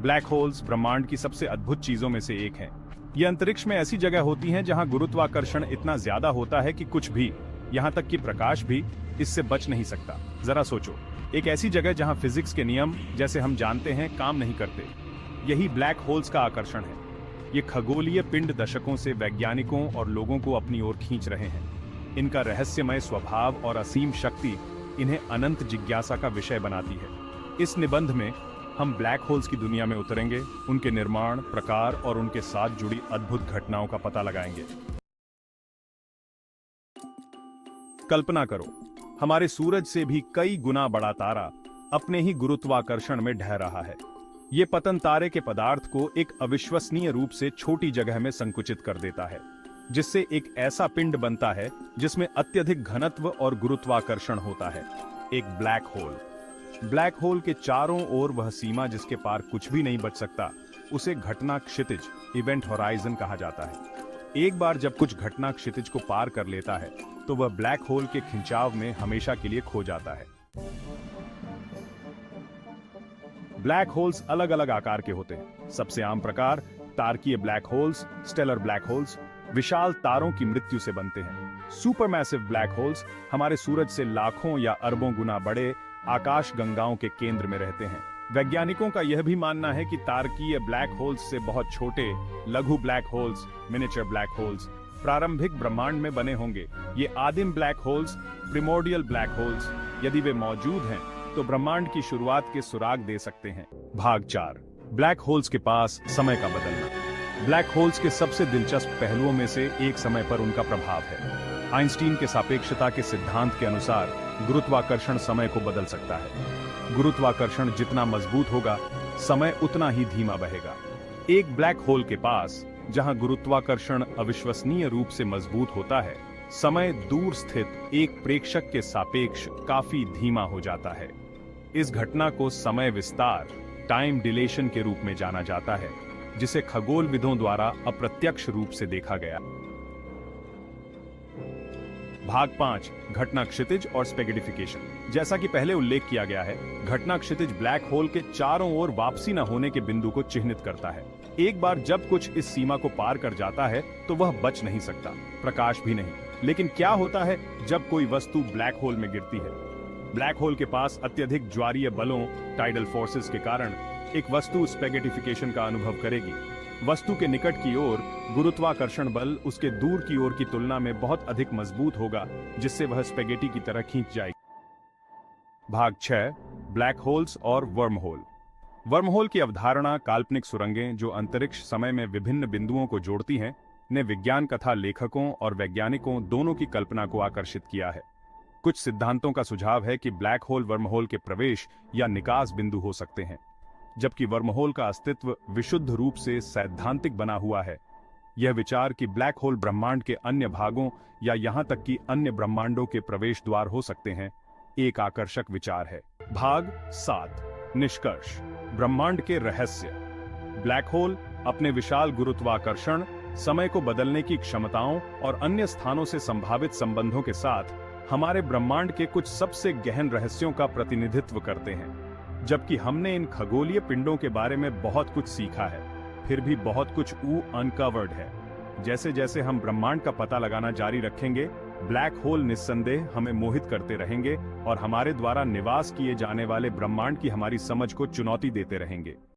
Black holes ब्रह्मांड की सबसे अद्भुत चीजों में से एक हैं। ये अंतरिक्ष में ऐसी जगह होती हैं जहां गुरुत्वाकर्षण इतना ज्यादा होता है कि कुछ भी, यहां तक कि प्रकाश भी, इससे बच नहीं सकता। जरा सोचो, एक ऐसी जगह जहां फिजिक्स के नियम जैसे हम जानते हैं काम नहीं करते। यही ब्लैक होल्स का आकर्षण है। ये खगोलीय पिंड दशकों से वैज्ञानिकों और लोगों को अपनी ओर खींच रहे हैं। इनका रहस्यमय स्वभाव और असीम शक्ति इन्हें अनंत जिज्ञासा का विषय बनाती है। इस निबंध में हम ब्लैक होल्स की दुनिया में उतरेंगे, उनके निर्माण, प्रकार और उनके साथ जुड़ी अद्भुत घटनाओं का पता लगाएंगे। कल्पना करो, हमारे सूरज से भी कई गुना बड़ा तारा अपने ही गुरुत्वाकर्षण में ढह रहा है। ये पतन तारे के पदार्थ को एक अविश्वसनीय रूप से छोटी जगह में संकुचित कर देता है, जिससे एक ऐसा पिंड बनता है जिसमें अत्यधिक घनत्व और गुरुत्वाकर्षण होता है, एक ब्लैक होल। ब्लैक होल के चारों ओर वह सीमा जिसके पार कुछ भी नहीं बच सकता, उसे घटना क्षितिज, इवेंट होराइजन कहा जाता है। एक बार जब कुछ घटना क्षितिज को पार कर लेता है तो वह ब्लैक होल के खिंचाव में हमेशा के लिए खो जाता है। ब्लैक होल्स अलग अलग आकार के होते हैं। सबसे आम प्रकार तारकीय black holes, stellar black holes, विशाल तारों की मृत्यु से बनते हैं। सुपरमैसिव ब्लैक होल्स हमारे सूरज से लाखों या अरबों गुना बड़े आकाश गंगाओं के केंद्र में रहते हैं। वैज्ञानिकों का यह भी मानना है कि तारकीय ब्लैक होल्स से बहुत छोटे लघु black holes, miniature black holes, प्रारंभिक ब्रह्मांड में बने होंगे। ये आदिम ब्लैक होल्स, प्रिमोर्डियल ब्लैक होल्स, यदि वे मौजूद हैं तो ब्रह्मांड की शुरुआत के सुराग दे सकते हैं। भाग 4, ब्लैक होल्स के पास समय का बदलना। ब्लैक होल्स के सबसे दिलचस्प पहलुओं में से एक समय पर उनका प्रभाव है। आइंस्टीन के सापेक्षता के सिद्धांत के अनुसार गुरुत्वाकर्षण समय को बदल सकता है। गुरुत्वाकर्षण जितना मजबूत होगा, समय उतना ही धीमा बहेगा। एक ब्लैक होल के पास जहां गुरुत्वाकर्षण अविश्वसनीय रूप से मजबूत होता है, समय दूर स्थित एक प्रेक्षक के सापेक्ष काफी धीमा हो जाता है। इस घटना को समय विस्तार, टाइम डिलेशन के रूप में जाना जाता है, जिसे खगोलविदों द्वारा अप्रत्यक्ष रूप से देखा गया। भाग 5, घटना क्षितिज और स्पेगिडिफिकेशन। जैसा कि पहले उल्लेख किया गया है, घटना क्षितिज ब्लैक होल के चारों ओर वापसी न होने के बिंदु को चिह्नित करता है। एक बार जब कुछ इस सीमा को पार कर जाता है तो वह बच नहीं सकता, प्रकाश भी नहीं। लेकिन क्या होता है जब कोई वस्तु ब्लैक होल में गिरती है? ब्लैक होल के पास अत्यधिक ज्वारीय बलों, टाइडल फोर्सेस के कारण एक वस्तु स्पेगिडिफिकेशन का अनुभव करेगी। वस्तु के निकट की ओर गुरुत्वाकर्षण बल उसके दूर की ओर की तुलना में बहुत अधिक मजबूत होगा, जिससे वह स्पेगेटी की तरह खींच जाएगी। भाग 6, ब्लैक होल्स और वर्म होल। वर्म होल की अवधारणा, काल्पनिक सुरंगें जो अंतरिक्ष समय में विभिन्न बिंदुओं को जोड़ती हैं, ने विज्ञान कथा लेखकों और वैज्ञानिकों दोनों की कल्पना को आकर्षित किया है। कुछ सिद्धांतों का सुझाव है कि ब्लैक होल वर्म होल के प्रवेश या निकास बिंदु हो सकते हैं, जबकि वर्महोल का अस्तित्व विशुद्ध रूप से सैद्धांतिक बना हुआ है। यह विचार कि ब्लैक होल ब्रह्मांड के अन्य भागों या यहां तक कि अन्य ब्रह्मांडों के प्रवेश द्वार हो सकते हैं, एक आकर्षक विचार है। भाग 7, निष्कर्ष, ब्रह्मांड के रहस्य। ब्लैक होल अपने विशाल गुरुत्वाकर्षण, समय को बदलने की क्षमताओं और अन्य स्थानों से संभावित संबंधों के साथ हमारे ब्रह्मांड के कुछ सबसे गहन रहस्यों का प्रतिनिधित्व करते हैं। जबकि हमने इन खगोलीय पिंडों के बारे में बहुत कुछ सीखा है, फिर भी बहुत कुछ अनकवर्ड है। जैसे जैसे हम ब्रह्मांड का पता लगाना जारी रखेंगे, ब्लैक होल निस्संदेह हमें मोहित करते रहेंगे और हमारे द्वारा निवास किए जाने वाले ब्रह्मांड की हमारी समझ को चुनौती देते रहेंगे।